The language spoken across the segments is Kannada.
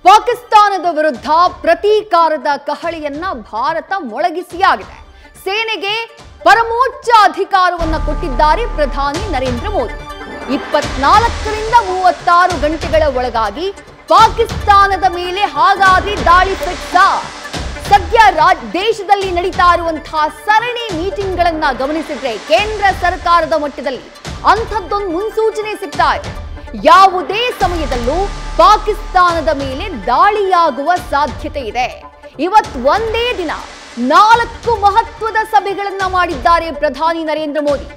ಪಾಕಿಸ್ತಾನದ ವಿರುದ್ಧ ಪ್ರತೀಕಾರದ ಕಹಳೆಯನ್ನ ಭಾರತ ಮೊಳಗಿಸಿಯಾಗಿದೆ. ಸೇನೆಗೆ ಪರಮೋಚ್ಚ ಅಧಿಕಾರವನ್ನು ಕೊಟ್ಟಿದ್ದಾರೆ ಪ್ರಧಾನಿ ನರೇಂದ್ರ ಮೋದಿ. 24ರಿಂದ 36 ಗಂಟೆಗಳ ಒಳಗಾಗಿ ಪಾಕಿಸ್ತಾನದ ಮೇಲೆ ಹಾಗಾದ್ರೆ ದಾಳಿ ಫಿಕ್ಸ್. ಸದ್ಯ ದೇಶದಲ್ಲಿ ನಡೀತಾ ಇರುವಂತಹ ಸರಣಿ ಮೀಟಿಂಗ್ಗಳನ್ನ ಗಮನಿಸಿದ್ರೆ ಕೇಂದ್ರ ಸರ್ಕಾರದ ಮಟ್ಟದಲ್ಲಿ ಅಂಥದ್ದೊಂದು ಮುನ್ಸೂಚನೆ ಸಿಗ್ತಾ ಇದೆ. ಯಾವುದೇ ಸಮಯದಲ್ಲೂ ಪಾಕಿಸ್ತಾನದ ಮೇಲೆ ದಾಳಿಯಾಗುವ ಸಾಧ್ಯತೆ ಇದೆ. ಇವತ್ತು ಒಂದೇ ದಿನ 4 ಮಹತ್ವದ ಸಭೆಗಳನ್ನ ಮಾಡಿದ್ದಾರೆ ಪ್ರಧಾನಿ ನರೇಂದ್ರ ಮೋದಿ.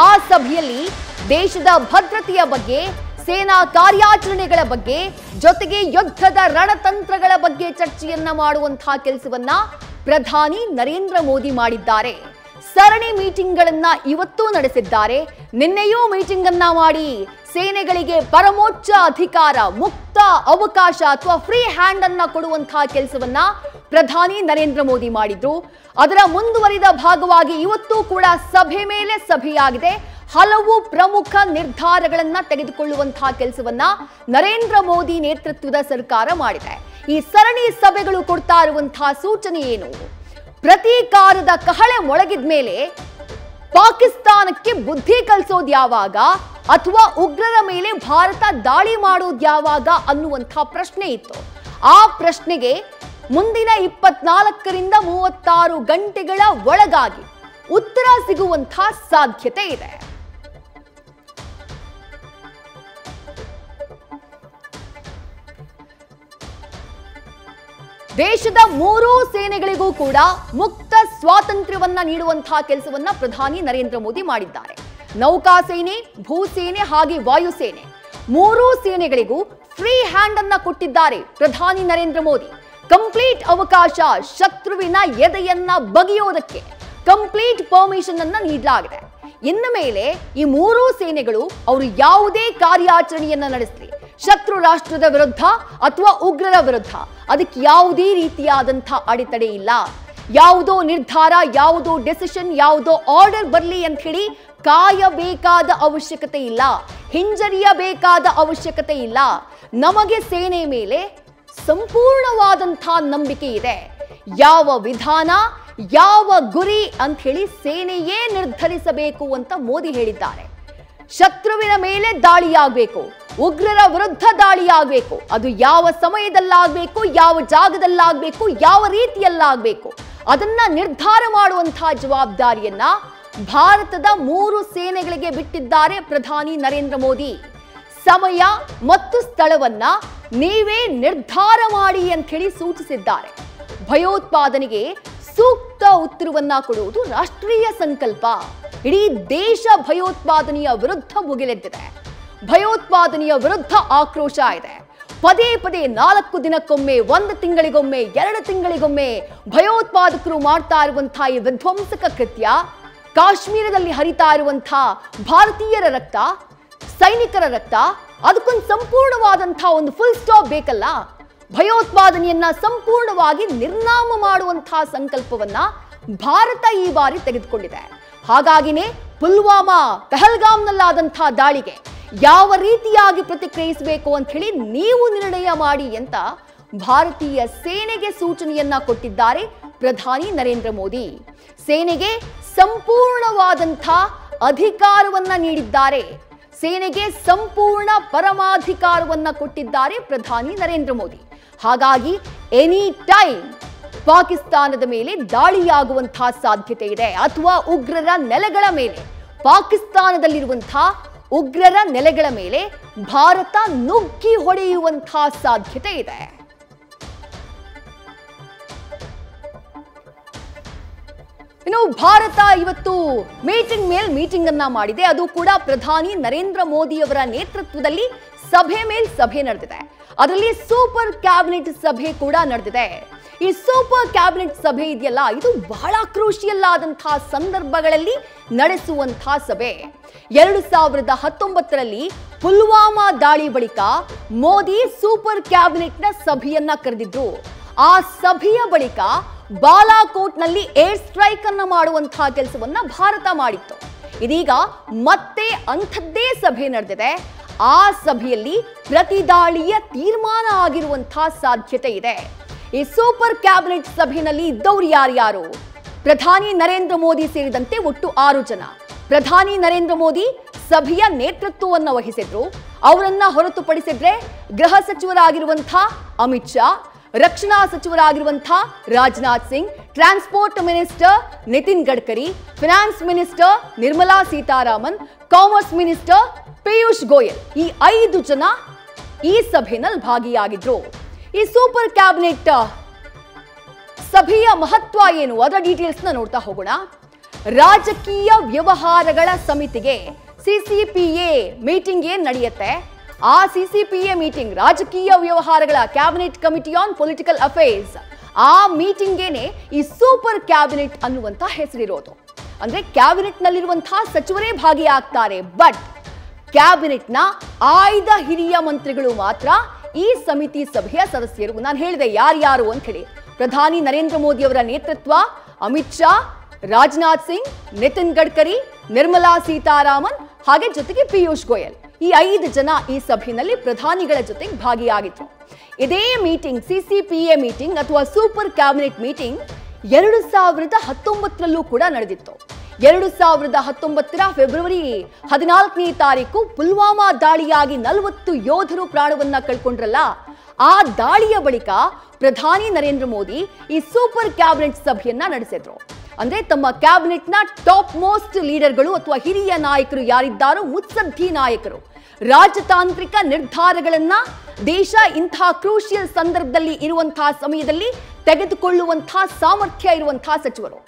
ಆ ಸಭೆಯಲ್ಲಿ ದೇಶದ ಭದ್ರತೆಯ ಬಗ್ಗೆ, ಸೇನಾ ಕಾರ್ಯಾಚರಣೆಗಳ ಬಗ್ಗೆ, ಜೊತೆಗೆ ಯುದ್ಧದ ರಣತಂತ್ರಗಳ ಬಗ್ಗೆ ಚರ್ಚೆಯನ್ನ ಮಾಡುವಂತಹ ಕೆಲಸವನ್ನ ಪ್ರಧಾನಿ ನರೇಂದ್ರ ಮೋದಿ ಮಾಡಿದ್ದಾರೆ. ಸರಣಿ ಮೀಟಿಂಗ್ಗಳನ್ನ ಇವತ್ತು ನಡೆಸಿದ್ದಾರೆ. ನಿನ್ನೆಯೂ ಮೀಟಿಂಗ್ ಅನ್ನ ಮಾಡಿ ಸೇನೆಗಳಿಗೆ ಪರಮೋಚ್ಚ ಅಧಿಕಾರ, ಮುಕ್ತ ಅವಕಾಶ ಅಥವಾ ಫ್ರೀ ಹ್ಯಾಂಡ್ ಅನ್ನ ಕೊಡುವಂತಹ ಕೆಲಸವನ್ನ ಪ್ರಧಾನಿ ನರೇಂದ್ರ ಮೋದಿ ಮಾಡಿದ್ರು. ಅದರ ಮುಂದುವರಿದ ಭಾಗವಾಗಿ ಇವತ್ತು ಕೂಡ ಸಭೆ ಮೇಲೆ ಸಭೆಯಾಗಿದೆ. ಹಲವು ಪ್ರಮುಖ ನಿರ್ಧಾರಗಳನ್ನ ತೆಗೆದುಕೊಳ್ಳುವಂತಹ ಕೆಲಸವನ್ನ ನರೇಂದ್ರ ಮೋದಿ ನೇತೃತ್ವದ ಸರ್ಕಾರ ಮಾಡಿದೆ. ಈ ಸರಣಿ ಸಭೆಗಳು ಕೊಡ್ತಾ ಇರುವಂತಹ ಸೂಚನೆ ಏನು? ಪ್ರತೀಕಾರದ ಕಹಳೆ ಮೊಳಗಿದ ಮೇಲೆ ಪಾಕಿಸ್ತಾನಕ್ಕೆ ಬುದ್ಧಿ ಕಲಿಸೋದು ಯಾವಾಗ, ಅಥವಾ ಉಗ್ರರ ಮೇಲೆ ಭಾರತ ದಾಳಿ ಮಾಡೋದು ಯಾವಾಗ ಅನ್ನುವಂಥ ಪ್ರಶ್ನೆ ಇತ್ತು. ಆ ಪ್ರಶ್ನೆಗೆ ಮುಂದಿನ 24ರಿಂದ 36 ಗಂಟೆಗಳ ಒಳಗಾಗಿ ಉತ್ತರ ಸಿಗುವಂಥ ಸಾಧ್ಯತೆ ಇದೆ. ದೇಶದ 3 ಸೇನೆಗಳಿಗೂ ಕೂಡ ಮುಕ್ತ ಸ್ವಾತಂತ್ರ್ಯವನ್ನ ನೀಡುವಂತಹ ಕೆಲಸವನ್ನ ಪ್ರಧಾನಿ ನರೇಂದ್ರ ಮೋದಿ ಮಾಡಿದ್ದಾರೆ. ನೌಕಾಸೇನೆ, ಭೂಸೇನೆ ಹಾಗೆ ವಾಯುಸೇನೆ 3 ಸೇನೆಗಳಿಗೂ ಫ್ರೀ ಹ್ಯಾಂಡ್ ಅನ್ನ ಕೊಟ್ಟಿದ್ದಾರೆ ಪ್ರಧಾನಿ ನರೇಂದ್ರ ಮೋದಿ. ಕಂಪ್ಲೀಟ್ ಅವಕಾಶ, ಶತ್ರುವಿನ ಎದೆಯನ್ನ ಬಗೆಯೋದಕ್ಕೆ ಕಂಪ್ಲೀಟ್ ಪರ್ಮಿಷನ್ ಅನ್ನ ನೀಡಲಾಗಿದೆ. ಇನ್ನು ಮೇಲೆ ಈ 3 ಸೇನೆಗಳು ಅವರು ಯಾವುದೇ ಕಾರ್ಯಾಚರಣೆಯನ್ನ ನಡೆಸಲಿ, ಶತ್ರು ರಾಷ್ಟ್ರದ ವಿರುದ್ಧ ಅಥವಾ ಉಗ್ರರ ವಿರುದ್ಧ, ಅದಕ್ಕೆ ಯಾವುದೇ ರೀತಿಯಾದಂತಹ ಅಡೆತಡೆ ಇಲ್ಲ. ಯಾವುದೋ ನಿರ್ಧಾರ, ಯಾವುದೋ ಡೆಸಿಷನ್, ಯಾವುದೋ ಆರ್ಡರ್ ಬರಲಿ ಅಂತ ಹೇಳಿ ಕಾಯಬೇಕಾದ ಅವಶ್ಯಕತೆ ಇಲ್ಲ, ಹಿಂಜರಿಯಬೇಕಾದ ಅವಶ್ಯಕತೆ ಇಲ್ಲ. ನಮಗೆ ಸೇನೆ ಮೇಲೆ ಸಂಪೂರ್ಣವಾದಂತಹ ನಂಬಿಕೆ ಇದೆ. ಯಾವ ವಿಧಾನ, ಯಾವ ಗುರಿ ಅಂತ ಹೇಳಿ ಸೇನೆಯೇ ನಿರ್ಧರಿಸಬೇಕು ಅಂತ ಮೋದಿ ಹೇಳಿದ್ದಾರೆ. ಶತ್ರುವಿನ ಮೇಲೆ ದಾಳಿಯಾಗಬೇಕು, ಉಗ್ರರ ವಿರುದ್ಧ ದಾಳಿಯಾಗಬೇಕು, ಅದು ಯಾವ ಸಮಯದಲ್ಲಾಗಬೇಕು, ಯಾವ ಜಾಗದಲ್ಲಾಗಬೇಕು, ಯಾವ ರೀತಿಯಲ್ಲಾಗಬೇಕು, ಅದನ್ನ ನಿರ್ಧಾರ ಮಾಡುವಂತಹ ಜವಾಬ್ದಾರಿಯನ್ನ ಭಾರತದ 3 ಸೇನೆಗಳಿಗೆ ಬಿಟ್ಟಿದ್ದಾರೆ ಪ್ರಧಾನಿ ನರೇಂದ್ರ ಮೋದಿ. ಸಮಯ ಮತ್ತು ಸ್ಥಳವನ್ನ ನೀವೇ ನಿರ್ಧಾರ ಮಾಡಿ ಅಂತ ಹೇಳಿ ಸೂಚಿಸಿದ್ದಾರೆ. ಭಯೋತ್ಪಾದನೆಗೆ ಸೂಕ್ತ ಉತ್ತರವನ್ನ ಕೊಡುವುದು ರಾಷ್ಟ್ರೀಯ ಸಂಕಲ್ಪ. ಇಡೀ ದೇಶ ಭಯೋತ್ಪಾದನೆಯ ವಿರುದ್ಧ ಮುಗಿಲೆದ್ದಿದೆ. ಭಯೋತ್ಪಾದನೆಯ ವಿರುದ್ಧ ಆಕ್ರೋಶ ಇದೆ. ಪದೇ ಪದೇ 4 ದಿನಕ್ಕೊಮ್ಮೆ, 1 ತಿಂಗಳಿಗೊಮ್ಮೆ, 2 ತಿಂಗಳಿಗೊಮ್ಮೆ ಭಯೋತ್ಪಾದಕರು ಮಾಡ್ತಾ ಇರುವಂತಹ ಈ ವಿಧ್ವಂಸಕ ಕೃತ್ಯ, ಕಾಶ್ಮೀರದಲ್ಲಿ ಹರಿತಾ ಇರುವಂತಹ ಭಾರತೀಯರ ರಕ್ತ, ಸೈನಿಕರ ರಕ್ತ, ಅದಕ್ಕೊಂದು ಸಂಪೂರ್ಣವಾದಂತಹ ಒಂದು ಫುಲ್ ಸ್ಟಾಪ್ ಬೇಕಲ್ಲ. ಭಯೋತ್ಪಾದನೆಯನ್ನ ಸಂಪೂರ್ಣವಾಗಿ ನಿರ್ನಾಮ ಮಾಡುವಂತಹ ಸಂಕಲ್ಪವನ್ನ ಭಾರತ ಈ ಬಾರಿ ತೆಗೆದುಕೊಂಡಿದೆ. ಹಾಗಾಗಿನೇ ಪುಲ್ವಾಮಾ, ಪಹಲ್ಗಾಮ್ನಲ್ಲಾದಂತಹ ದಾಳಿಗೆ ಯಾವ ರೀತಿಯಾಗಿ ಪ್ರತಿಕ್ರಿಯಿಸಬೇಕು ಅಂತ ಹೇಳಿ ನೀವು ನಿರ್ಣಯ ಮಾಡಿ ಅಂತ ಭಾರತೀಯ ಸೇನೆಗೆ ಸೂಚನೆಯನ್ನ ಕೊಟ್ಟಿದ್ದಾರೆ ಪ್ರಧಾನಿ ನರೇಂದ್ರ ಮೋದಿ. ಸೇನೆಗೆ ಸಂಪೂರ್ಣವಾದಂತಹ ಅಧಿಕಾರವನ್ನ ನೀಡಿದ್ದಾರೆ. ಸೇನೆಗೆ ಸಂಪೂರ್ಣ ಪರಮಾಧಿಕಾರವನ್ನ ಕೊಟ್ಟಿದ್ದಾರೆ ಪ್ರಧಾನಿ ನರೇಂದ್ರ ಮೋದಿ. ಹಾಗಾಗಿ ಎನಿ ಟೈಮ್ ಪಾಕಿಸ್ತಾನದ ಮೇಲೆ ದಾಳಿಯಾಗುವಂತಹ ಸಾಧ್ಯತೆ ಇದೆ, ಅಥವಾ ಉಗ್ರರ ನೆಲೆಗಳ ಮೇಲೆ, ಪಾಕಿಸ್ತಾನದಲ್ಲಿರುವಂತಹ ಉಗ್ರರ ನೆಲೆಗಳ ಮೇಲೆ ಭಾರತ ನುಗ್ಗಿ ಹೊಡೆಯುವಂತಹ ಸಾಧ್ಯತೆ ಇದೆ. ಇನ್ನು ಭಾರತ ಇವತ್ತು ಮೀಟಿಂಗ್ ಮೇಲೆ ಮೀಟಿಂಗ್ ಅನ್ನ ಮಾಡಿದೆ. ಅದು ಕೂಡ ಪ್ರಧಾನಿ ನರೇಂದ್ರ ಮೋದಿ ಅವರ ನೇತೃತ್ವದಲ್ಲಿ ಸಭೆ ಮೇಲೆ ಸಭೆ ನಡೆದಿದೆ. ಅದರಲ್ಲಿ ಸೂಪರ್ ಕ್ಯಾಬಿನೆಟ್ ಸಭೆ ಕೂಡ ನಡೆದಿದೆ. ಈ ಸೂಪರ್ ಕ್ಯಾಬಿನೆಟ್ ಸಭೆ ಇದೆಯಲ್ಲ, ಇದು ಬಹಳ ಕ್ರೂಷಿಯಲ್ ಆದಂತಹ ಸಂದರ್ಭಗಳಲ್ಲಿ ನಡೆಸುವಂತಹ ಸಭೆ. 2019ರಲ್ಲಿ ಪುಲ್ವಾಮಾ ದಾಳಿ ಬಳಿಕ ಮೋದಿ ಸೂಪರ್ ಕ್ಯಾಬಿನೆಟ್ನ ಸಭೆಯನ್ನ ಕರೆದಿದ್ರು. ಆ ಸಭೆಯ ಬಳಿಕ ಬಾಲಾಕೋಟ್ನಲ್ಲಿ ಏರ್ ಸ್ಟ್ರೈಕ್ ಅನ್ನ ಮಾಡುವಂತಹ ಕೆಲಸವನ್ನ ಭಾರತ ಮಾಡಿತ್ತು. ಇದೀಗ ಮತ್ತೆ ಅಂಥದ್ದೇ ಸಭೆ ನಡೆದಿದೆ. ಆ ಸಭೆಯಲ್ಲಿ ಪ್ರತಿದಾಳಿಯ ತೀರ್ಮಾನ ಆಗಿರುವಂತಹ ಸಾಧ್ಯತೆ ಇದೆ. ಈ ಸೂಪರ್ ಕ್ಯಾಬಿನೆಟ್ ಸಭೆಯಲ್ಲಿ ಇದ್ದವರು ಯಾರ್ಯಾರು? ಪ್ರಧಾನಿ ನರೇಂದ್ರ ಮೋದಿ ಸೇರಿದಂತೆ ಒಟ್ಟು 6 ಜನ. ಪ್ರಧಾನಿ ನರೇಂದ್ರ ಮೋದಿ ಸಭೆಯ ನೇತೃತ್ವವನ್ನು ವಹಿಸಿದ್ರು. ಅವರನ್ನ ಹೊರತುಪಡಿಸಿದ್ರೆ ಗೃಹ ಸಚಿವರಾಗಿರುವಂತಹ ಅಮಿತ್ ಶಾ, ರಕ್ಷಣಾ ಸಚಿವರಾಗಿರುವಂತಹ Rajnath Singh, transport minister Nitin Gadkari, finance minister Nirmala Sitharaman, commerce minister Piyush Goyal, ಈ 5 ಜನ ಈ ಸಭೆಯಲ್ಲಿ ಭಾಗಿಯಾಗಿದ್ರು. ಈ ಸೂಪರ್ ಕ್ಯಾಬಿನೆಟ್ ಸಭೆಯ ಮಹತ್ವ ಏನು, ಅದರ ಡೀಟೇಲ್ಸ್ ನೋಡ್ತಾ ಹೋಗೋಣ. ರಾಜಕೀಯ ವ್ಯವಹಾರಗಳ ಸಮಿತಿಗೆ ಸಿಸಿಪಿಎ ಮೀಟಿಂಗ್ ಏನ್ ನಡೆಯುತ್ತೆ, ಆ ಸಿಸಿಪಿಎ ಮೀಟಿಂಗ್ ರಾಜಕೀಯ ವ್ಯವಹಾರಗಳ cabinet committee on political affairs, ಆ ಮೀಟಿಂಗೇನೆ ಈ ಸೂಪರ್ ಕ್ಯಾಬಿನೆಟ್ ಅನ್ನುವಂತ ಹೆಸರಿರೋದು. ಅಂದ್ರೆ ಕ್ಯಾಬಿನೆಟ್ ನಲ್ಲಿರುವಂತಹ ಸಚಿವರೇ ಭಾಗಿಯಾಗ್ತಾರೆ, ಬಟ್ ಕ್ಯಾಬಿನೆಟ್ನ ಆಯ್ದ ಹಿರಿಯ ಮಂತ್ರಿಗಳು ಮಾತ್ರ ಈ ಸಮಿತಿ ಸಭೆಯ ಸದಸ್ಯರು. ನಾನು ಹೇಳಿದೆ ಯಾರ್ಯಾರು ಅಂತ ಹೇಳಿ. ಪ್ರಧಾನಿ ನರೇಂದ್ರ ಮೋದಿ ಅವರ ನೇತೃತ್ವ, ಅಮಿತ್ ಶಾ, ರಾಜನಾಥ್ ಸಿಂಗ್, ನಿತಿನ್ ಗಡ್ಕರಿ, ನಿರ್ಮಲಾ ಸೀತಾರಾಮನ್, ಹಾಗೆ ಜೊತೆಗೆ ಪಿಯೂಷ್ ಗೋಯಲ್, ಈ 5 ಜನ ಈ ಸಭೆಯಲ್ಲಿ ಪ್ರಧಾನಿಗಳ ಜೊತೆಗೆ ಭಾಗಿಯಾಗಿದ್ರು. ಇದೇ ಮೀಟಿಂಗ್, ಸಿಸಿಪಿಎ ಮೀಟಿಂಗ್ ಅಥವಾ ಸೂಪರ್ ಕ್ಯಾಬಿನೆಟ್ ಮೀಟಿಂಗ್ 2019ರಲ್ಲೂ ಕೂಡ ನಡೆದಿತ್ತು. 2019ರ ಫೆಬ್ರವರಿ 14ನೇ ತಾರೀಕು ಪುಲ್ವಾಮಾ ದಾಳಿಯಾಗಿ 40 ಯೋಧರು ಪ್ರಾಣವನ್ನ ಕಳ್ಕೊಂಡ್ರಲ್ಲ, ಆ ದಾಳಿಯ ಬಳಿಕ ಪ್ರಧಾನಿ ನರೇಂದ್ರ ಮೋದಿ ಈ ಸೂಪರ್ ಕ್ಯಾಬಿನೆಟ್ ಸಭೆಯನ್ನ ನಡೆಸಿದ್ರು. ಅಂದ್ರೆ ತಮ್ಮ ಕ್ಯಾಬಿನೆಟ್ನ ಟಾಪ್ ಮೋಸ್ಟ್ ಲೀಡರ್ಗಳು ಅಥವಾ ಹಿರಿಯ ನಾಯಕರು ಯಾರಿದ್ದಾರೋ, ಮುತ್ಸದ್ದಿ ನಾಯಕರು, ರಾಜತಾಂತ್ರಿಕ ನಿರ್ಧಾರಗಳನ್ನ ದೇಶ ಇಂತಹ ಕ್ರೂಷಿಯಲ್ ಸಂದರ್ಭದಲ್ಲಿ ಇರುವಂತಹ ಸಮಯದಲ್ಲಿ ತೆಗೆದುಕೊಳ್ಳುವಂತಹ ಸಾಮರ್ಥ್ಯ ಇರುವಂತಹ ಸಚಿವರು,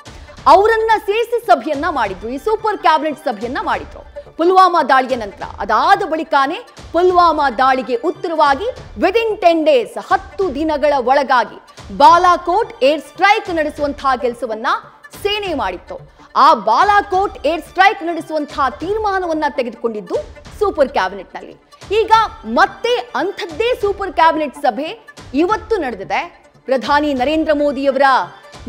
ಅವರನ್ನ ಸೇರಿಸಿ ಸಭೆಯನ್ನ ಮಾಡಿದ್ರು. ಈ ಸೂಪರ್ ಕ್ಯಾಬಿನೆಟ್ ಸಭೆಯನ್ನ ಮಾಡಿದ್ರು ಪುಲ್ವಾಮಾ ದಾಳಿಯ ನಂತರ. ಅದಾದ ಬಳಿಕಾನೇ ಪುಲ್ವಾಮಾ ದಾಳಿಗೆ ಉತ್ತರವಾಗಿ ವಿದಿನ್ 10 ಡೇಸ್ 10 ದಿನಗಳ ಒಳಗಾಗಿ ಬಾಲಾಕೋಟ್ ಏರ್ ಸ್ಟ್ರೈಕ್ ನಡೆಸುವಂತಹ ಕೆಲಸವನ್ನ ಸೇನೆ ಮಾಡಿತ್ತು. ಆ ಬಾಲಾಕೋಟ್ ಏರ್ ಸ್ಟ್ರೈಕ್ ನಡೆಸುವಂತಹ ತೀರ್ಮಾನವನ್ನ ತೆಗೆದುಕೊಂಡಿದ್ದು ಸೂಪರ್ ಕ್ಯಾಬಿನೆಟ್ ನಲ್ಲಿ. ಈಗ ಮತ್ತೆ ಅಂಥದ್ದೇ ಸೂಪರ್ ಕ್ಯಾಬಿನೆಟ್ ಸಭೆ ಇವತ್ತು ನಡೆದಿದೆ. ಪ್ರಧಾನಿ ನರೇಂದ್ರ ಮೋದಿಯವರ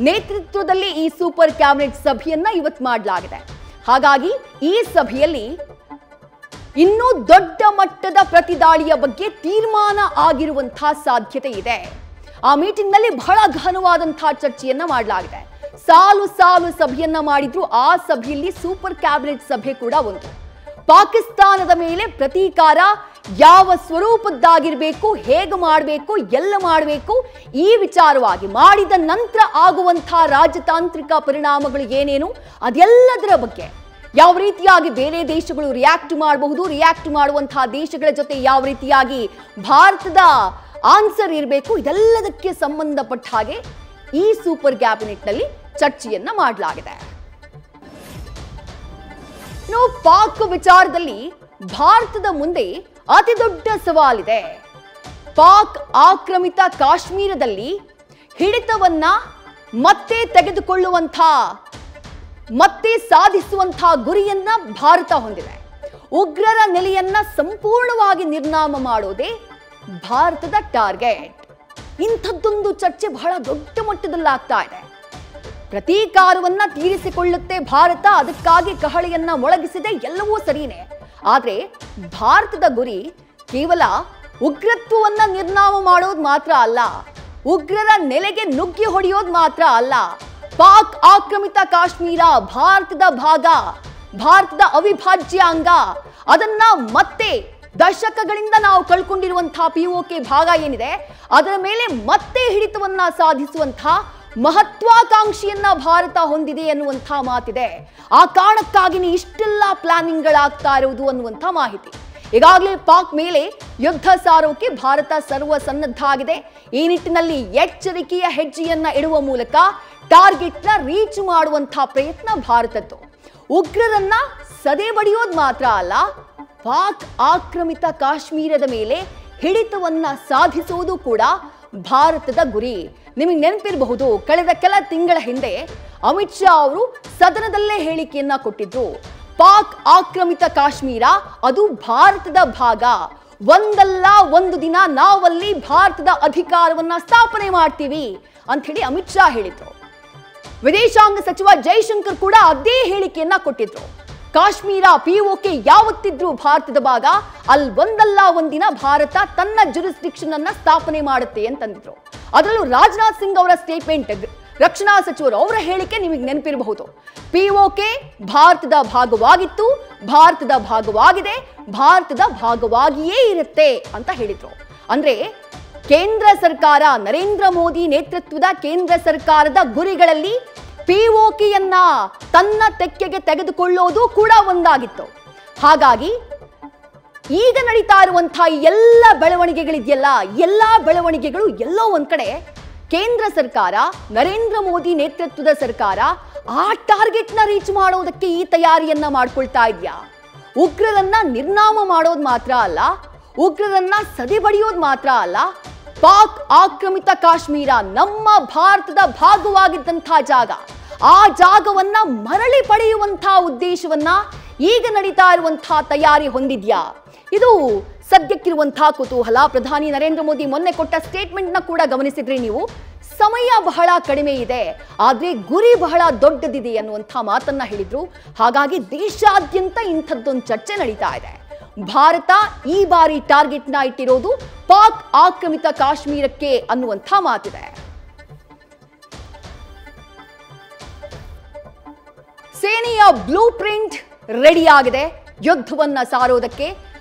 ನೇತೃತ್ವದಲ್ಲಿ ಈ ಸೂಪರ್ ಕ್ಯಾಬಿನೆಟ್ ಸಭೆಯನ್ನ ಇವತ್ತು ಮಾಡಲಾಗಿದೆ. ಹಾಗಾಗಿ ಈ ಸಭೆಯಲ್ಲಿ ಇನ್ನೂ ದೊಡ್ಡ ಮಟ್ಟದ ಪ್ರತಿದಾಳಿಯ ಬಗ್ಗೆ ತೀರ್ಮಾನ ಆಗಿರುವಂತಹ ಸಾಧ್ಯತೆ ಇದೆ. ಆ ಮೀಟಿಂಗ್ ನಲ್ಲಿ ಬಹಳ ಘನವಾದಂತಹ ಚರ್ಚೆಯನ್ನ ಮಾಡಲಾಗಿದೆ. ಸಾಲು ಸಭೆಯನ್ನ ಮಾಡಿದ್ರು. ಆ ಸಭೆಯಲ್ಲಿ ಸೂಪರ್ ಕ್ಯಾಬಿನೆಟ್ ಸಭೆ ಕೂಡ ಒಂದು. ಪಾಕಿಸ್ತಾನದ ಮೇಲೆ ಪ್ರತೀಕಾರ ಯಾವ ಸ್ವರೂಪದ್ದಾಗಿರಬೇಕು, ಹೇಗೆ ಮಾಡಬೇಕು, ಎಲ್ಲ ಮಾಡಬೇಕು, ಈ ವಿಚಾರವಾಗಿ ಮಾಡಿದ ನಂತರ ಆಗುವಂತಹ ರಾಜತಾಂತ್ರಿಕ ಪರಿಣಾಮಗಳು ಏನೇನು, ಅದೆಲ್ಲದರ ಬಗ್ಗೆ ಯಾವ ರೀತಿಯಾಗಿ ಬೇರೆ ದೇಶಗಳು ರಿಯಾಕ್ಟ್ ಮಾಡಬಹುದು, ರಿಯಾಕ್ಟ್ ಮಾಡುವಂತಹ ದೇಶಗಳ ಜೊತೆ ಯಾವ ರೀತಿಯಾಗಿ ಭಾರತದ ಆನ್ಸರ್ ಇರಬೇಕು, ಇದೆಲ್ಲದಕ್ಕೆ ಸಂಬಂಧಪಟ್ಟ ಹಾಗೆ ಈ ಸೂಪರ್ ಕ್ಯಾಬಿನೆಟ್ ನಲ್ಲಿ ಚರ್ಚೆಯನ್ನ ಮಾಡಲಾಗಿದೆ. ಇನ್ನು ಪಾಕ್ ವಿಚಾರದಲ್ಲಿ ಭಾರತದ ಮುಂದೆ ಅತಿ ದೊಡ್ಡ ಸವಾಲಿದೆ. ಪಾಕ್ ಆಕ್ರಮಿತ ಕಾಶ್ಮೀರದಲ್ಲಿ ಹಿಡಿತವನ್ನ ಮತ್ತೆ ತೆಗೆದುಕೊಳ್ಳುವಂತಹ, ಮತ್ತೆ ಸಾಧಿಸುವಂತಹ ಗುರಿಯನ್ನ ಭಾರತ ಹೊಂದಿದೆ. ಉಗ್ರರ ನೆಲೆಯನ್ನ ಸಂಪೂರ್ಣವಾಗಿ ನಿರ್ನಾಮ ಮಾಡೋದೇ ಭಾರತದ ಟಾರ್ಗೆಟ್. ಇಂಥದ್ದೊಂದು ಚರ್ಚೆ ಬಹಳ ದೊಡ್ಡ ಮಟ್ಟದಲ್ಲಿ ಆಗ್ತಾ ಇದೆ. ಪ್ರತೀಕಾರವನ್ನ ತೀರಿಸಿಕೊಳ್ಳುತ್ತೆ ಭಾರತ, ಅದಕ್ಕಾಗಿ ಕಹಳೆಯನ್ನ ಮೊಳಗಿಸಿದೆ, ಎಲ್ಲವೂ ಸರಿನೇ. ಆದ್ರೆ ಭಾರತದ ಗುರಿ ಕೇವಲ ಉಗ್ರತ್ವವನ್ನ ನಿರ್ನಾಮ ಮಾಡೋದು ಮಾತ್ರ ಅಲ್ಲ, ಉಗ್ರರ ನೆಲೆಗೆ ನುಗ್ಗಿ ಹೊಡೆಯೋದು ಮಾತ್ರ ಅಲ್ಲ. ಪಾಕ್ ಆಕ್ರಮಿತ ಕಾಶ್ಮೀರ ಭಾರತದ ಭಾಗ, ಭಾರತದ ಅವಿಭಾಜ್ಯ ಅಂಗ. ಅದನ್ನ ಮತ್ತೆ ದಶಕಗಳಿಂದ ನಾವು ಕಳ್ಕೊಂಡಿರುವಂತಹ POK ಭಾಗ ಏನಿದೆ, ಅದರ ಮೇಲೆ ಮತ್ತೆ ಹಿಡಿತವನ್ನ ಸಾಧಿಸುವಂತಹ ಮಹತ್ವಾಕಾಂಕ್ಷೆಯನ್ನ ಭಾರತ ಹೊಂದಿದೆ ಅನ್ನುವಂಥ ಮಾತಿದೆ. ಆ ಕಾರಣಕ್ಕಾಗಿನೇ ಇಷ್ಟೆಲ್ಲ ಪ್ಲಾನಿಂಗ್ಗಳಾಗ್ತಾ ಇರುವುದು ಅನ್ನುವಂಥ ಮಾಹಿತಿ. ಈಗಾಗಲೇ ಪಾಕ್ ಮೇಲೆ ಯುದ್ಧ ಸಾರೋಕೆ ಭಾರತ ಸರ್ವ ಸನ್ನದ್ಧ ಆಗಿದೆ. ಈ ನಿಟ್ಟಿನಲ್ಲಿ ಎಚ್ಚರಿಕೆಯ ಹೆಜ್ಜೆಯನ್ನ ಇಡುವ ಮೂಲಕ ಟಾರ್ಗೆಟ್ನ ರೀಚ್ ಮಾಡುವಂತಹ ಪ್ರಯತ್ನ ಭಾರತದ್ದು. ಉಗ್ರರನ್ನ ಸದೆ ಬಡಿಯೋದು ಮಾತ್ರ ಅಲ್ಲ, ಪಾಕ್ ಆಕ್ರಮಿತ ಕಾಶ್ಮೀರದ ಮೇಲೆ ಹಿಡಿತವನ್ನ ಸಾಧಿಸುವುದು ಕೂಡ ಭಾರತದ ಗುರಿ. ನಿಮಗೆ ನೆನಪಿರಬಹುದು, ಕಳೆದ ಕೆಲ ತಿಂಗಳ ಹಿಂದೆ ಅಮಿತ್ ಶಾ ಅವರು ಸದನದಲ್ಲೇ ಹೇಳಿಕೆಯನ್ನ ಕೊಟ್ಟಿದ್ರು. ಪಾಕ್ ಆಕ್ರಮಿತ ಕಾಶ್ಮೀರ ಅದು ಭಾರತದ ಭಾಗ, ಒಂದಲ್ಲ ಒಂದು ದಿನ ನಾವಲ್ಲಿ ಭಾರತದ ಅಧಿಕಾರವನ್ನ ಸ್ಥಾಪನೆ ಮಾಡ್ತೀವಿ ಅಂತ ಹೇಳಿ ಅಮಿತ್ ಶಾ ಹೇಳಿದ್ರು. ವಿದೇಶಾಂಗ ಸಚಿವ ಜೈಶಂಕರ್ ಕೂಡ ಅದೇ ಹೇಳಿಕೆಯನ್ನ ಕೊಟ್ಟಿದ್ರು. ಕಾಶ್ಮೀರ POK ಯಾವತ್ತಿದ್ರೂ ಭಾರತದ ಭಾಗ, ಅಲ್ಲಿ ಒಂದಲ್ಲ ಒಂದಿನ ಭಾರತ ತನ್ನ ಜುರಿಸ್ಡಿಕ್ಷನ್ ಅನ್ನ ಸ್ಥಾಪನೆ ಮಾಡುತ್ತೆ ಅಂತಂದಿದ್ರು. ಅದರಲ್ಲೂ ರಾಜನಾಥ್ ಸಿಂಗ್ ಅವರ ಸ್ಟೇಟ್ಮೆಂಟ್, ರಕ್ಷಣಾ ಸಚಿವರು ಅವರ ಹೇಳಿಕೆ ನಿಮಗೆ ನೆನಪಿರಬಹುದು. POK ಭಾರತದ ಭಾಗವಾಗಿತ್ತು, ಭಾರತದ ಭಾಗವಾಗಿದೆ, ಭಾರತದ ಭಾಗವಾಗಿಯೇ ಇರುತ್ತೆ ಅಂತ ಹೇಳಿದ್ರು. ಅಂದ್ರೆ ಕೇಂದ್ರ ಸರ್ಕಾರ, ನರೇಂದ್ರ ಮೋದಿ ನೇತೃತ್ವದ ಕೇಂದ್ರ ಸರ್ಕಾರದ ಗುರಿಗಳಲ್ಲಿ POKಯನ್ನ ತನ್ನ ತೆಕ್ಕೆಗೆ ತೆಗೆದುಕೊಳ್ಳೋದು ಕೂಡ ಒಂದಾಗಿತ್ತು. ಹಾಗಾಗಿ ಈಗ ನಡೀತಾ ಇರುವಂತಹ ಎಲ್ಲ ಬೆಳವಣಿಗೆಗಳಿದೆಯಲ್ಲ, ಎಲ್ಲಾ ಬೆಳವಣಿಗೆಗಳು ಎಲ್ಲೋ ಒಂದ್ ಕಡೆ ಕೇಂದ್ರ ಸರ್ಕಾರ, ನರೇಂದ್ರ ಮೋದಿ ನೇತೃತ್ವದ ಸರ್ಕಾರ ಆ ಟಾರ್ಗೆಟ್ನ ರೀಚ್ ಮಾಡೋದಕ್ಕೆ ಈ ತಯಾರಿಯನ್ನ ಮಾಡ್ಕೊಳ್ತಾ ಇದೆಯಾ? ಉಗ್ರರನ್ನ ನಿರ್ನಾಮ ಮಾಡೋದು ಮಾತ್ರ ಅಲ್ಲ, ಉಗ್ರರನ್ನ ಸದೆಬಡಿಯೋದು ಮಾತ್ರ ಅಲ್ಲ, ಪಾಕ್ ಆಕ್ರಮಿತ ಕಾಶ್ಮೀರ ನಮ್ಮ ಭಾರತದ ಭಾಗವಾಗಿದ್ದಂತಹ ಜಾಗ, ಆ ಜಾಗವನ್ನ ಮರಳಿ ಪಡೆಯುವಂತಹ ಉದ್ದೇಶವನ್ನ ಈಗ ನಡೀತಾ ಇರುವಂತಹ ತಯಾರಿ ಹೊಂದಿದ್ಯಾ? ಇದು ಸದ್ಯಕ್ಕಿರುವಂತಹ ಕುತೂಹಲ. ಪ್ರಧಾನಿ ನರೇಂದ್ರ ಮೋದಿ ಮೊನ್ನೆ ಕೊಟ್ಟ ಸ್ಟೇಟ್ಮೆಂಟ್ ನ ಕೂಡ ಗಮನಿಸಿದ್ರಿ ನೀವು. ಸಮಯ ಬಹಳ ಕಡಿಮೆ ಇದೆ, ಆದ್ರೆ ಗುರಿ ಬಹಳ ದೊಡ್ಡದಿದೆ ಅನ್ನುವಂತಹ ಮಾತನ್ನ ಹೇಳಿದ್ರು. ಹಾಗಾಗಿ ದೇಶಾದ್ಯಂತ ಇಂಥದ್ದೊಂದು ಚರ್ಚೆ ನಡೀತಾ ಇದೆ. ಭಾರತ ಈ ಬಾರಿ ಟಾರ್ಗೆಟ್ ನ ಇಟ್ಟಿರೋದು ಪಾಕ್ ಆಕ್ರಮಿತ ಕಾಶ್ಮೀರಕ್ಕೆ ಅನ್ನುವಂಥ ಮಾತಿದೆ. ಸೇನೆಯ ಬ್ಲೂ ಪ್ರಿಂಟ್ ರೆಡಿ ಆಗಿದೆ ಯುದ್ಧವನ್ನ ಸಾರೋದಕ್ಕೆ.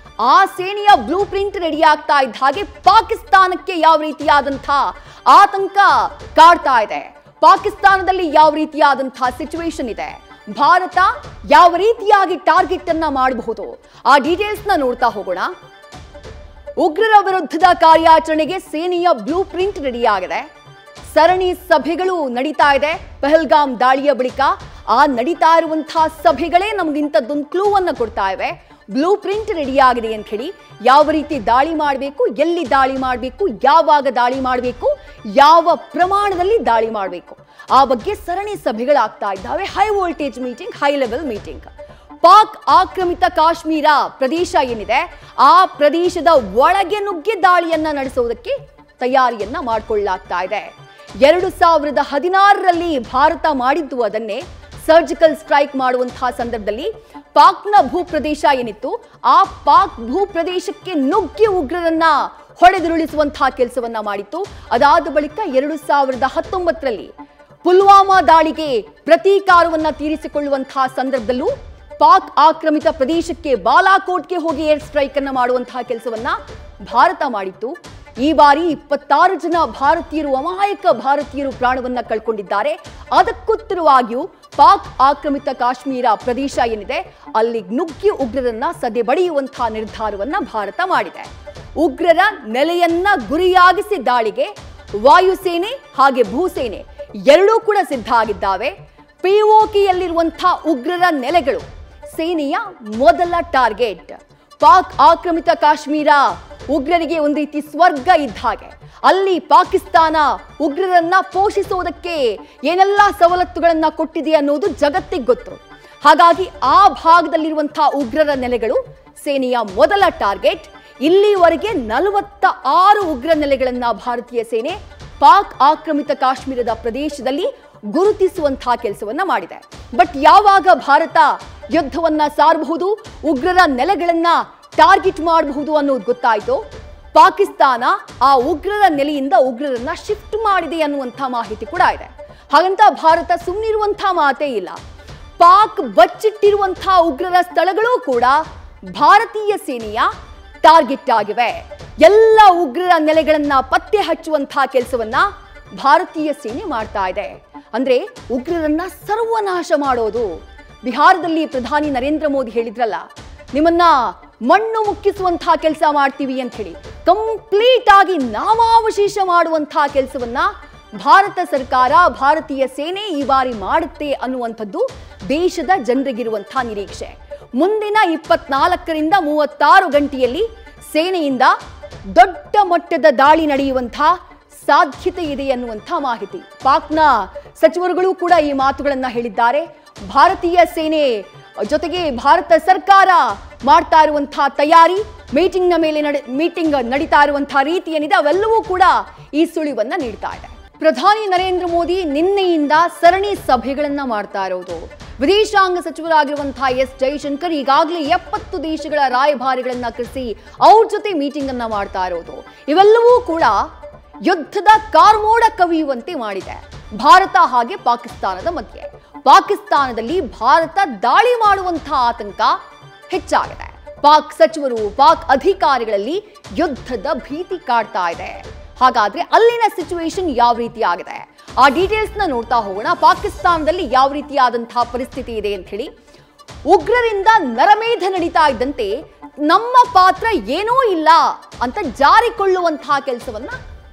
ಆ ಸೇನೆಯ ಬ್ಲೂ ಪ್ರಿಂಟ್ ರೆಡಿ ಆಗ್ತಾ ಇದ್ದ ಹಾಗೆ ಪಾಕಿಸ್ತಾನಕ್ಕೆ ಯಾವ ರೀತಿಯಾದಂತಹ ಆತಂಕ ಕಾಡ್ತಾ ಇದೆ, ಪಾಕಿಸ್ತಾನದಲ್ಲಿ ಯಾವ ರೀತಿಯಾದಂತಹ ಸಿಚುವೇಶನ್ ಇದೆ, ಭಾರತ ಯಾವ ರೀತಿಯಾಗಿ ಟಾರ್ಗೆಟ್ ಅನ್ನ ಮಾಡಬಹುದು, ಆ ಡೀಟೇಲ್ಸ್ ನ ನೋಡ್ತಾ ಹೋಗೋಣ. ಉಗ್ರರ ವಿರುದ್ಧದ ಕಾರ್ಯಾಚರಣೆಗೆ ಸೇನೆಯ ಬ್ಲೂ ಪ್ರಿಂಟ್ ರೆಡಿ ಆಗಿದೆ. ಸರಣಿ ಸಭೆಗಳು ನಡೀತಾ ಇದೆ ಪಹಲ್ಗಾಮ್ ದಾಳಿಯ ಬಳಿಕ. ಆ ನಡೀತಾ ಇರುವಂತಹ ಸಭೆಗಳೇ ನಮ್ಗೆ ಇಂಥದ್ದೊಂದು ಕ್ಲೂ ಅನ್ನ ಕೊಡ್ತಾ ಇವೆ. ಬ್ಲೂ ಪ್ರಿಂಟ್ ರೆಡಿ ಆಗಿದೆ ಅಂತ ಹೇಳಿ, ಯಾವ ರೀತಿ ದಾಳಿ ಮಾಡಬೇಕು, ಎಲ್ಲಿ ದಾಳಿ ಮಾಡಬೇಕು, ಯಾವಾಗ ದಾಳಿ ಮಾಡಬೇಕು, ಯಾವ ಪ್ರಮಾಣದಲ್ಲಿ ದಾಳಿ ಮಾಡಬೇಕು, ಆ ಬಗ್ಗೆ ಸರಣಿ ಸಭೆಗಳಾಗ್ತಾ ಇದ್ದಾವೆ. High voltage meeting, high level meeting. Pak ಆಕ್ರಮಿತ ಕಾಶ್ಮೀರ ಪ್ರದೇಶ ಏನಿದೆ, ಆ ಪ್ರದೇಶದ ಒಳಗೆ ನುಗ್ಗಿ ದಾಳಿಯನ್ನ ನಡೆಸೋದಕ್ಕೆ ತಯಾರಿಯನ್ನ ಮಾಡಿಕೊಳ್ಳಲಾಗ್ತಾ ಇದೆ. 2016ರಲ್ಲಿ ಭಾರತ ಮಾಡಿದ್ದು ಅದನ್ನೇ. ಸರ್ಜಿಕಲ್ ಸ್ಟ್ರೈಕ್ ಮಾಡುವಂತಹ ಸಂದರ್ಭದಲ್ಲಿ ಪಾಕ್ನ ಭೂಪ್ರದೇಶ ಏನಿತ್ತು, ಆ ಪಾಕ್ ಭೂಪ್ರದೇಶಕ್ಕೆ ನುಗ್ಗಿ ಉಗ್ರರನ್ನ ಹೊಡೆದುರುಳಿಸುವಂತಹ ಕೆಲಸವನ್ನ ಮಾಡಿತ್ತು. ಅದಾದ ಬಳಿಕ 2019ರಲ್ಲಿ ಪುಲ್ವಾಮಾ ದಾಳಿಗೆ ಪ್ರತೀಕಾರವನ್ನ ತೀರಿಸಿಕೊಳ್ಳುವಂತಹ ಸಂದರ್ಭದಲ್ಲೂ ಪಾಕ್ ಆಕ್ರಮಿತ ಪ್ರದೇಶಕ್ಕೆ ಬಾಲಾಕೋಟ್ಗೆ ಹೋಗಿ ಏರ್ ಸ್ಟ್ರೈಕ್ ಅನ್ನ ಮಾಡುವಂತಹ ಕೆಲಸವನ್ನ ಭಾರತ ಮಾಡಿತ್ತು. ಈ ಬಾರಿ 26 ಜನ ಭಾರತೀಯರು, ಅಮಾಯಕ ಭಾರತೀಯರು ಪ್ರಾಣವನ್ನ ಕಳ್ಕೊಂಡಿದ್ದಾರೆ. ಅದಕ್ಕುತ್ತರವಾಗಿಯೂ ಪಾಕ್ ಆಕ್ರಮಿತ ಕಾಶ್ಮೀರ ಪ್ರದೇಶ ಏನಿದೆ, ಅಲ್ಲಿ ನುಗ್ಗಿ ಉಗ್ರರನ್ನ ಸದೆಬಡಿಯುವಂತಹ ನಿರ್ಧಾರವನ್ನ ಭಾರತ ಮಾಡಿದೆ. ಉಗ್ರರ ನೆಲೆಯನ್ನ ಗುರಿಯಾಗಿಸಿ ದಾಳಿಗೆ ವಾಯುಸೇನೆ ಹಾಗೆ ಭೂಸೇನೆ ಎರಡೂ ಕೂಡ ಸಿದ್ಧ ಆಗಿದ್ದಾವೆ. POKಯಲ್ಲಿರುವಂತಹ ಉಗ್ರರ ನೆಲೆಗಳು ಸೇನೆಯ ಮೊದಲ ಟಾರ್ಗೆಟ್. ಪಾಕ್ ಆಕ್ರಮಿತ ಕಾಶ್ಮೀರ ಉಗ್ರರಿಗೆ ಒಂದು ರೀತಿ ಸ್ವರ್ಗ ಇದ್ದ ಹಾಗೆ. ಅಲ್ಲಿ ಪಾಕಿಸ್ತಾನ ಉಗ್ರರನ್ನ ಪೋಷಿಸೋದಕ್ಕೆ ಏನೆಲ್ಲ ಸವಲತ್ತುಗಳನ್ನ ಕೊಟ್ಟಿದೆ ಅನ್ನೋದು ಜಗತ್ತಿಗೆ ಗೊತ್ತು. ಹಾಗಾಗಿ ಆ ಭಾಗದಲ್ಲಿರುವಂತಹ ಉಗ್ರರ ನೆಲೆಗಳು ಸೇನೆಯ ಮೊದಲ ಟಾರ್ಗೆಟ್. ಇಲ್ಲಿವರೆಗೆ 46 ಉಗ್ರ ನೆಲೆಗಳನ್ನ ಭಾರತೀಯ ಸೇನೆ ಪಾಕ್ ಆಕ್ರಮಿತ ಕಾಶ್ಮೀರದ ಪ್ರದೇಶದಲ್ಲಿ ಗುರುತಿಸುವಂತಹ ಕೆಲಸವನ್ನ ಮಾಡಿದೆ. ಬಟ್ ಯಾವಾಗ ಭಾರತ ಯುದ್ಧವನ್ನ ಸಾರಬಹುದು, ಉಗ್ರರ ನೆಲೆಗಳನ್ನ ಟಾರ್ಗೆಟ್ ಮಾಡಬಹುದು ಅನ್ನೋದು ಗೊತ್ತಾಯ್ತು, ಪಾಕಿಸ್ತಾನ ಆ ಉಗ್ರರ ನೆಲೆಯಿಂದ ಉಗ್ರರನ್ನ ಶಿಫ್ಟ್ ಮಾಡಿದೆ ಅನ್ನುವಂಥ ಮಾಹಿತಿ ಕೂಡ ಇದೆ. ಹಾಗಂತ ಭಾರತ ಸುಮ್ಮನಿರುವಂತಹ ಮಾತೇ ಇಲ್ಲ. ಪಾಕ್ ಬಚ್ಚಿಟ್ಟಿರುವಂತಹ ಉಗ್ರರ ಸ್ಥಳಗಳು ಕೂಡ ಭಾರತೀಯ ಸೇನೆಯ ಟಾರ್ಗೆಟ್ ಆಗಿವೆ. ಎಲ್ಲ ಉಗ್ರರ ನೆಲೆಗಳನ್ನ ಪತ್ತೆ ಹಚ್ಚುವಂತಹ ಕೆಲಸವನ್ನ ಭಾರತೀಯ ಸೇನೆ ಮಾಡ್ತಾ ಇದೆ. ಅಂದ್ರೆ ಉಗ್ರರನ್ನ ಸರ್ವನಾಶ ಮಾಡೋದು. ಬಿಹಾರದಲ್ಲಿ ಪ್ರಧಾನಿ ನರೇಂದ್ರ ಮೋದಿ ಹೇಳಿದ್ರಲ್ಲ, ನಿಮ್ಮನ್ನ ಮಣ್ಣು ಮುಕ್ಕಿಸುವಂತಹ ಕೆಲಸ ಮಾಡ್ತೀವಿ ಅಂತ ಹೇಳಿ, ಕಂಪ್ಲೀಟ್ ಆಗಿ ನಾಮಾವಶೇಷ ಮಾಡುವಂತಹ ಕೆಲಸವನ್ನ ಭಾರತ ಸರ್ಕಾರ, ಭಾರತೀಯ ಸೇನೆ ಈ ಬಾರಿ ಮಾಡುತ್ತೆ ಅನ್ನುವಂಥದ್ದು ದೇಶದ ಜನರಿಗಿರುವಂತಹ ನಿರೀಕ್ಷೆ. ಮುಂದಿನ 24ರಿಂದ 36 ಗಂಟೆಯಲ್ಲಿ ಸೇನೆಯಿಂದ ದೊಡ್ಡ ಮಟ್ಟದ ದಾಳಿ ನಡೆಯುವಂತಹ ಸಾಧ್ಯತೆ ಇದೆ ಅನ್ನುವಂಥ ಮಾಹಿತಿ. ಪಾಕ್ನ ಸಚಿವರುಗಳು ಕೂಡ ಈ ಮಾತುಗಳನ್ನ ಹೇಳಿದ್ದಾರೆ. ಭಾರತೀಯ ಸೇನೆ ಜೊತೆಗೆ ಭಾರತ ಸರ್ಕಾರ ಮಾಡ್ತಾ ಇರುವಂತಹ ತಯಾರಿ, ಮೀಟಿಂಗ್ ನಡೀತಾ ಇರುವಂತಹ ರೀತಿ ಏನಿದೆ ಅವೆಲ್ಲವೂ ಕೂಡ ಈ ಸುಳಿವನ್ನ ನೀಡ್ತಾ ಇದೆ. ಪ್ರಧಾನಿ ನರೇಂದ್ರ ಮೋದಿ ನಿನ್ನೆಯಿಂದ ಸರಣಿ ಸಭೆಗಳನ್ನ ಮಾಡ್ತಾ ಇರೋದು. ವಿದೇಶಾಂಗ ಸಚಿವರಾಗಿರುವಂತಹ ಎಸ್ ಜೈಶಂಕರ್ ಈಗಾಗಲೇ 70 ದೇಶಗಳ ರಾಯಭಾರಿಗಳನ್ನ ಕರೆಸಿ ಅವ್ರ ಜೊತೆ ಮೀಟಿಂಗ್ ಅನ್ನ ಮಾಡ್ತಾ ಇರೋದು. ಇವೆಲ್ಲವೂ ಕೂಡ ಯುದ್ಧದ ಕಾರ್ಮೋಡ ಕವಿಯುವಂತೆ ಮಾಡಿದೆ ಭಾರತ ಹಾಗೆ ಪಾಕಿಸ್ತಾನದ ಮಧ್ಯೆ. ಪಾಕಿಸ್ತಾನದಲ್ಲಿ ಭಾರತ ದಾಳಿ ಮಾಡುವಂತಹ ಆತಂಕ ಹೆಚ್ಚಾಗಿದೆ. ಪಾಕ್ ಸಚಿವರು, ಪಾಕ್ ಅಧಿಕಾರಿಗಳಲ್ಲಿ ಯುದ್ಧದ ಭೀತಿ ಕಾಡ್ತಾ ಇದೆ. ಹಾಗಾದ್ರೆ ಅಲ್ಲಿನ ಸಿಚುವೇಶನ್ ಯಾವ ರೀತಿ ಆಗಿದೆ, ಆ ಡೀಟೇಲ್ಸ್ ನ ನೋಡ್ತಾ ಹೋಗೋಣ. ಪಾಕಿಸ್ತಾನದಲ್ಲಿ ಯಾವ ರೀತಿಯಾದಂತಹ ಪರಿಸ್ಥಿತಿ ಇದೆ ಅಂತ ಹೇಳಿ. ಉಗ್ರರಿಂದ ನರಮೇಧ ನಡೀತಾ ಇದ್ದಂತೆ ನಮ್ಮ ಪಾತ್ರ ಏನೂ ಇಲ್ಲ ಅಂತ ಜಾರಿಕೊಳ್ಳುವಂತಹ ಕೆಲಸವನ್ನ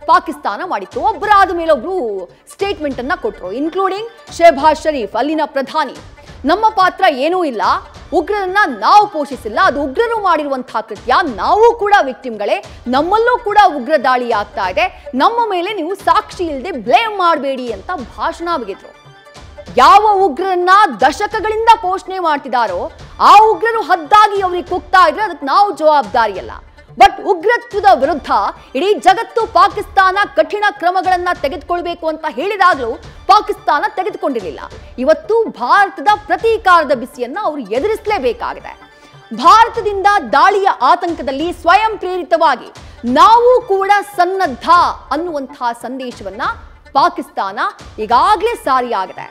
ಪಾಕಿಸ್ತಾನ ಮಾಡಿತ್ತು. ಒಬ್ಬರಾದ ಮೇಲೆ ಒಬ್ರು ಸ್ಟೇಟ್ಮೆಂಟ್ ಅನ್ನ ಕೊಟ್ಟರು, ಇನ್ಕ್ಲೂಡಿಂಗ್ ಶೆಹಬಾಜ್ ಶರೀಫ್, ಅಲ್ಲಿನ ಪ್ರಧಾನಿ. ನಮ್ಮ ಪಾತ್ರ ಏನೂ ಇಲ್ಲ, ಉಗ್ರರನ್ನ ನಾವು ಪೋಷಿಸಿಲ್ಲ, ಅದು ಉಗ್ರರು ಮಾಡಿರುವಂತಹ ಕೃತ್ಯ, ನಾವು ಕೂಡ ವಿಕ್ಟಿಮ್ಗಳೇ, ನಮ್ಮಲ್ಲೂ ಕೂಡ ಉಗ್ರ ದಾಳಿ ಆಗ್ತಾ ಇದೆ, ನಮ್ಮ ಮೇಲೆ ನೀವು ಸಾಕ್ಷಿ ಇಲ್ಲದೆ ಬ್ಲೇಮ್ ಮಾಡಬೇಡಿ ಅಂತ ಭಾಷಣ ಬಿಗಿದ್ರು. ಯಾವ ಉಗ್ರರನ್ನ ದಶಕಗಳಿಂದ ಪೋಷಣೆ ಮಾಡ್ತಿದಾರೋ ಆ ಉಗ್ರರು ಹದ್ದಾಗಿ ಅವ್ರಿಗೆ ಕುಗ್ತಾ ಇದ್ರೆ ಅದಕ್ಕೆ ನಾವು ಜವಾಬ್ದಾರಿಯಲ್ಲ. ಬಟ್ ಉಗ್ರತ್ವದ ವಿರುದ್ಧ ಇಡೀ ಜಗತ್ತು ಪಾಕಿಸ್ತಾನ ಕಠಿಣ ಕ್ರಮಗಳನ್ನ ತೆಗೆದುಕೊಳ್ಬೇಕು ಅಂತ ಹೇಳಿದಾಗಲೂ ಪಾಕಿಸ್ತಾನ ತೆಗೆದುಕೊಂಡಿರಲಿಲ್ಲ. ಇವತ್ತು ಭಾರತದ ಪ್ರತೀಕಾರದ ಬಿಸಿಯನ್ನ ಅವರು ಎದುರಿಸಲೇಬೇಕಾಗಿದೆ. ಭಾರತದಿಂದ ದಾಳಿಯ ಆತಂಕದಲ್ಲಿ ಸ್ವಯಂ ಪ್ರೇರಿತವಾಗಿ ನಾವು ಕೂಡ ಸನ್ನದ್ಧ ಅನ್ನುವಂತಹ ಸಂದೇಶವನ್ನ ಪಾಕಿಸ್ತಾನ ಈಗಾಗಲೇ ಸಾರಿಯಾಗಿದೆ.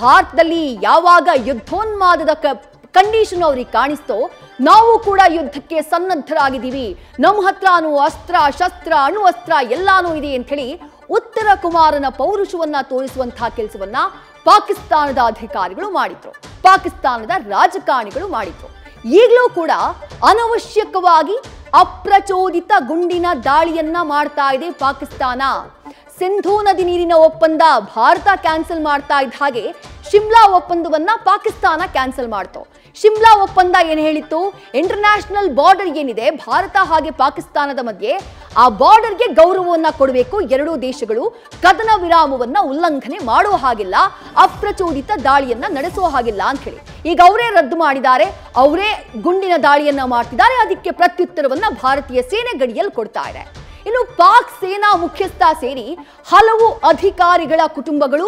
ಭಾರತದಲ್ಲಿ ಯಾವಾಗ ಯುದ್ಧೋನ್ಮಾದದ ಕಂಡೀಷನ್ ಅವ್ರಿಗೆ ಕಾಣಿಸ್ತೋ ನಾವು ಕೂಡ ಯುದ್ಧಕ್ಕೆ ಸನ್ನದ್ಧರಾಗಿದ್ದೀವಿ, ನಮ್ಮ ಹತ್ರನೂ ಅಸ್ತ್ರ ಶಸ್ತ್ರ ಅಣುಅಸ್ತ್ರ ಎಲ್ಲಾನು ಇದೆ ಅಂತ ಹೇಳಿ ಉತ್ತರ ಕುಮಾರನ ಪೌರುಷವನ್ನ ತೋರಿಸುವಂತಹ ಕೆಲಸವನ್ನ ಪಾಕಿಸ್ತಾನದ ಅಧಿಕಾರಿಗಳು ಮಾಡಿದ್ರು, ಪಾಕಿಸ್ತಾನದ ರಾಜಕಾರಣಿಗಳು ಮಾಡಿದ್ರು. ಈಗಲೂ ಕೂಡ ಅನವಶ್ಯಕವಾಗಿ ಅಪ್ರಚೋದಿತ ಗುಂಡಿನ ದಾಳಿಯನ್ನ ಮಾಡ್ತಾ ಇದೆ ಪಾಕಿಸ್ತಾನ. ಸಿಂಧೂ ನದಿ ನೀರಿನ ಒಪ್ಪಂದ ಭಾರತ ಕ್ಯಾನ್ಸಲ್ ಮಾಡ್ತಾ ಇದ್ದ ಹಾಗೆ ಶಿಮ್ಲಾ ಒಪ್ಪಂದವನ್ನ ಪಾಕಿಸ್ತಾನ ಕ್ಯಾನ್ಸಲ್ ಮಾಡ್ತು. ಶಿಮ್ಲಾ ಒಪ್ಪಂದ ಏನು ಹೇಳಿತ್ತು, ಇಂಟರ್ನ್ಯಾಷನಲ್ ಬಾರ್ಡರ್ ಏನಿದೆ ಭಾರತ ಹಾಗೆ ಪಾಕಿಸ್ತಾನದ ಮಧ್ಯೆ, ಆ ಬಾರ್ಡರ್ಗೆ ಗೌರವವನ್ನ ಕೊಡಬೇಕು ಎರಡೂ ದೇಶಗಳು, ಕದನ ವಿರಾಮವನ್ನ ಉಲ್ಲಂಘನೆ ಮಾಡುವ ಹಾಗಿಲ್ಲ, ಅಪ್ರಚೋದಿತ ದಾಳಿಯನ್ನ ನಡೆಸುವ ಹಾಗಿಲ್ಲ ಅಂತ ಹೇಳಿ. ಈಗ ಅವರೇ ರದ್ದು ಮಾಡಿದ್ದಾರೆ, ಅವರೇ ಗುಂಡಿನ ದಾಳಿಯನ್ನ ಮಾಡ್ತಿದ್ದಾರೆ. ಅದಕ್ಕೆ ಪ್ರತ್ಯುತ್ತರವನ್ನ ಭಾರತೀಯ ಸೇನೆ ಗಡಿಯಲ್ಲಿ ಕೊಡ್ತಾ ಇದೆ. ಇನ್ನು ಪಾಕ್ ಸೇನಾ ಮುಖ್ಯಸ್ಥ ಸೇರಿ ಹಲವು ಅಧಿಕಾರಿಗಳ ಕುಟುಂಬಗಳು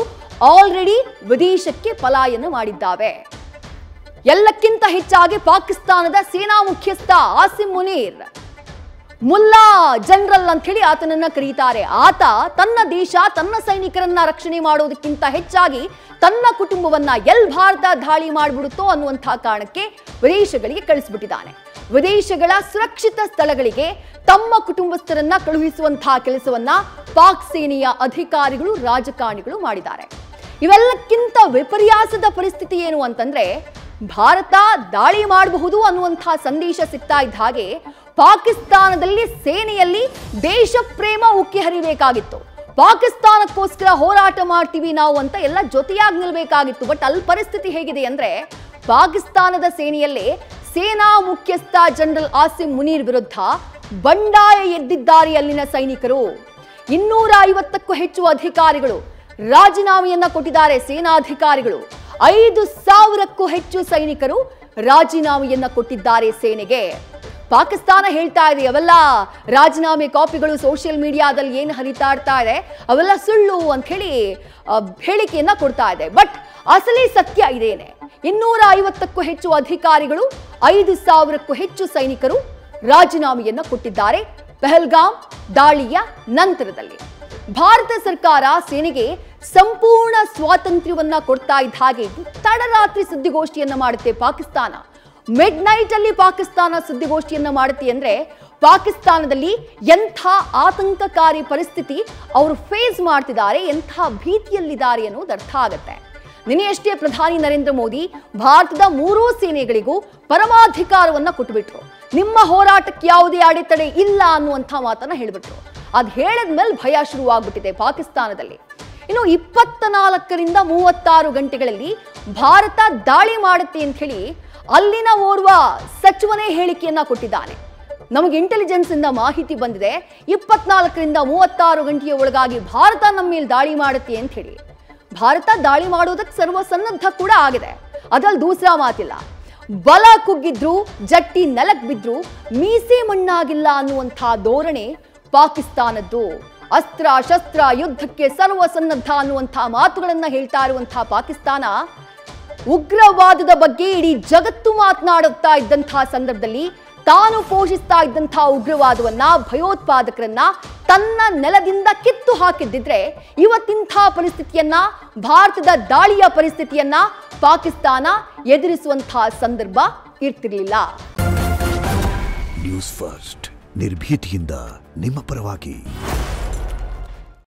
ಆಲ್ರೆಡಿ ವಿದೇಶಕ್ಕೆ ಪಲಾಯನ ಮಾಡಿದ್ದಾವೆ. ಎಲ್ಲಕ್ಕಿಂತ ಹೆಚ್ಚಾಗಿ ಪಾಕಿಸ್ತಾನದ ಸೇನಾ ಮುಖ್ಯಸ್ಥ ಆಸಿಮ್ ಮುನೀರ್, ಮುಲ್ಲಾ ಜನರಲ್ ಅಂತ ಹೇಳಿ ಆತನನ್ನ ಕರೀತಾರೆ. ಆತ ತನ್ನ ದೇಶ, ತನ್ನ ಸೈನಿಕರನ್ನ ರಕ್ಷಣೆ ಮಾಡೋದಕ್ಕಿಂತ ಹೆಚ್ಚಾಗಿ ತನ್ನ ಕುಟುಂಬವನ್ನ ಭಾರತ ದಾಳಿ ಮಾಡಿಬಿಡುತ್ತೋ ಅನ್ನುವಂತಹ ಕಾರಣಕ್ಕೆ ವಿದೇಶಗಳಿಗೆ ಕಳಿಸ್ಬಿಟ್ಟಿದ್ದಾನೆ. ವಿದೇಶಗಳ ಸುರಕ್ಷಿತ ಸ್ಥಳಗಳಿಗೆ ತಮ್ಮ ಕುಟುಂಬಸ್ಥರನ್ನ ಕಳುಹಿಸುವಂತಹ ಕೆಲಸವನ್ನ ಪಾಕ್ ಸೇನೆಯ ಅಧಿಕಾರಿಗಳು, ರಾಜಕಾರಣಿಗಳು ಮಾಡಿದ್ದಾರೆ. ಇವೆಲ್ಲಕ್ಕಿಂತ ವಿಪರ್ಯಾಸದ ಪರಿಸ್ಥಿತಿ ಏನು ಅಂತಂದ್ರೆ, ಭಾರತ ದಾಳಿ ಮಾಡಬಹುದು ಅನ್ನುವಂತಹ ಸಂದೇಶ ಸಿಗ್ತಾ ಇದ್ದ ಹಾಗೆ ಪಾಕಿಸ್ತಾನದಲ್ಲಿ ಸೇನೆಯಲ್ಲಿ ದೇಶ ಪ್ರೇಮ ಉಕ್ಕಿ ಹರಿಬೇಕಾಗಿತ್ತು. ಪಾಕಿಸ್ತಾನಕ್ಕೋಸ್ಕರ ಹೋರಾಟ ಮಾಡ್ತೀವಿ ನಾವು ಅಂತ ಎಲ್ಲ ಜೊತೆಯಾಗಿ ನಿಲ್ಬೇಕಾಗಿತ್ತು. ಬಟ್ ಅಲ್ಲಿ ಪರಿಸ್ಥಿತಿ ಹೇಗಿದೆ ಅಂದ್ರೆ, ಪಾಕಿಸ್ತಾನದ ಸೇನೆಯಲ್ಲೇ ಸೇನಾ ಮುಖ್ಯಸ್ಥ ಜನರಲ್ ಆಸಿಮ್ ಮುನೀರ್ ವಿರುದ್ಧ ಬಂಡಾಯ ಎದ್ದಿದ್ದಾರೆ ಅಲ್ಲಿನ ಸೈನಿಕರು. 250ಕ್ಕೂ ಹೆಚ್ಚು ಅಧಿಕಾರಿಗಳು ರಾಜೀನಾಮೆಯನ್ನ ಕೊಟ್ಟಿದ್ದಾರೆ. ಸೇನಾಧಿಕಾರಿಗಳು 5000ಕ್ಕೂ ಹೆಚ್ಚು ಸೈನಿಕರು ರಾಜೀನಾಮೆಯನ್ನ ಕೊಟ್ಟಿದ್ದಾರೆ ಸೇನೆಗೆ. ಪಾಕಿಸ್ತಾನ ಹೇಳ್ತಾ ಇದೆ ಅವೆಲ್ಲ ರಾಜೀನಾಮೆ ಕಾಪಿಗಳು ಸೋಷಿಯಲ್ ಮೀಡಿಯಾದಲ್ಲಿ ಏನು ಹರಿತಾಡ್ತಾ ಇದೆ ಅವೆಲ್ಲ ಸುಳ್ಳು ಅಂತ ಹೇಳಿ ಹೇಳಿಕೆಯನ್ನ ಕೊಡ್ತಾ ಇದೆ. ಬಟ್ ಅಸಲಿ ಸತ್ಯ ಇದೇನೆ. 250ಕ್ಕೂ ಹೆಚ್ಚು ಅಧಿಕಾರಿಗಳು, 5000ಕ್ಕೂ ಹೆಚ್ಚು ಸೈನಿಕರು ರಾಜೀನಾಮೆಯನ್ನ ಕೊಟ್ಟಿದ್ದಾರೆ ಪಹಲ್ಗಾಮ್ ದಾಳಿಯ ನಂತರದಲ್ಲಿ. ಭಾರತ ಸರ್ಕಾರ ಸೇನೆಗೆ ಸಂಪೂರ್ಣ ಸ್ವಾತಂತ್ರ್ಯವನ್ನ ಕೊಡ್ತಾ ಇದ್ದ ಹಾಗೆ ತಡರಾತ್ರಿ ಸುದ್ದಿಗೋಷ್ಠಿಯನ್ನ ಮಾಡುತ್ತೆ ಪಾಕಿಸ್ತಾನ. ಮಿಡ್ ನೈಟ್ ಅಲ್ಲಿ ಪಾಕಿಸ್ತಾನ ಸುದ್ದಿಗೋಷ್ಠಿಯನ್ನ ಮಾಡುತ್ತೆ ಅಂದ್ರೆ ಪಾಕಿಸ್ತಾನದಲ್ಲಿ ಎಂಥ ಆತಂಕಕಾರಿ ಪರಿಸ್ಥಿತಿ ಅವರು ಫೇಸ್ ಮಾಡ್ತಿದ್ದಾರೆ, ಎಂಥ ಭೀತಿಯಲ್ಲಿದ್ದಾರೆ ಅನ್ನೋದು ಅರ್ಥ ಆಗುತ್ತೆ. ನಿನ್ನೆಯಷ್ಟೇ ಪ್ರಧಾನಿ ನರೇಂದ್ರ ಮೋದಿ ಭಾರತದ 3 ಸೇನೆಗಳಿಗೂ ಪರಮಾಧಿಕಾರವನ್ನ ಕೊಟ್ಟುಬಿಟ್ರು. ನಿಮ್ಮ ಹೋರಾಟಕ್ಕೆ ಯಾವುದೇ ಅಡೆತಡೆ ಇಲ್ಲ ಅನ್ನುವಂಥ ಮಾತನ್ನ ಹೇಳಿಬಿಟ್ರು. ಅದು ಹೇಳಿದ್ಮೇಲೆ ಭಯ ಶುರುವಾಗ್ಬಿಟ್ಟಿದೆ ಪಾಕಿಸ್ತಾನದಲ್ಲಿ. ಇನ್ನು 24ರಿಂದ 36 ಗಂಟೆಗಳಲ್ಲಿ ಭಾರತ ದಾಳಿ ಮಾಡುತ್ತೆ ಅಂತ ಹೇಳಿ ಅಲ್ಲಿನ ಓರ್ವ ಸಚಿವನೇ ಹೇಳಿಕೆಯನ್ನ ಕೊಟ್ಟಿದ್ದಾನೆ. ನಮಗೆ ಇಂಟೆಲಿಜೆನ್ಸ್ ಇಂದ ಮಾಹಿತಿ ಬಂದಿದೆ, 24ರಿಂದ 36 ಗಂಟೆಯ ಒಳಗಾಗಿ ಭಾರತ ನಮ್ಮ ಮೇಲೆ ದಾಳಿ ಮಾಡುತ್ತೆ ಅಂತ ಹೇಳಿ. ಭಾರತ ದಾಳಿ ಮಾಡೋದಕ್ಕೆ ಸರ್ವಸನ್ನದ್ಧ ಕೂಡ ಆಗಿದೆ, ಅದ್ರಲ್ಲಿ ದೂಸರಾ ಮಾತಿಲ್ಲ. ಬಲ ಕುಗ್ಗಿದ್ರು, ಜಟ್ಟಿ ನೆಲಕ್ ಬಿದ್ರು, ಮೀಸೆ ಮಣ್ಣಾಗಿಲ್ಲ ಅನ್ನುವಂಥ ಧೋರಣೆ ಪಾಕಿಸ್ತಾನದ್ದು. ಅಸ್ತ್ರ ಶಸ್ತ್ರ ಯುದ್ಧಕ್ಕೆ ಸರ್ವಸನ್ನದ್ಧ ಅನ್ನುವಂಥ ಮಾತುಗಳನ್ನ ಹೇಳ್ತಾ ಇರುವಂತಹ ಪಾಕಿಸ್ತಾನ ಉಗ್ರವಾದದ ಬಗ್ಗೆ ಇಡೀ ಜಗತ್ತು ಮಾತನಾಡುತ್ತಾ ಇದ್ದಂತಹ ಸಂದರ್ಭದಲ್ಲಿ ತಾನು ಪೋಷಿಸ್ತಾ ಇದ್ದಂತಹ ಉಗ್ರವಾದವನ್ನ, ಭಯೋತ್ಪಾದಕರನ್ನ ತನ್ನ ನೆಲದಿಂದ ಕಿತ್ತು ಹಾಕಿದ್ದಿದ್ರೆ ಇವತ್ತಿಂಥ ಪರಿಸ್ಥಿತಿಯನ್ನ, ಭಾರತದ ದಾಳಿಯ ಪರಿಸ್ಥಿತಿಯನ್ನ ಪಾಕಿಸ್ತಾನ ಎದುರಿಸುವಂತಹ ಸಂದರ್ಭ ಇರ್ತಿರ್ಲಿಲ್ಲ. ನ್ಯೂಸ್ ಫಸ್ಟ್ ನಿರ್ಭೀತಿಯಿಂದ ನಿಮ್ಮ ಪರವಾಗಿ.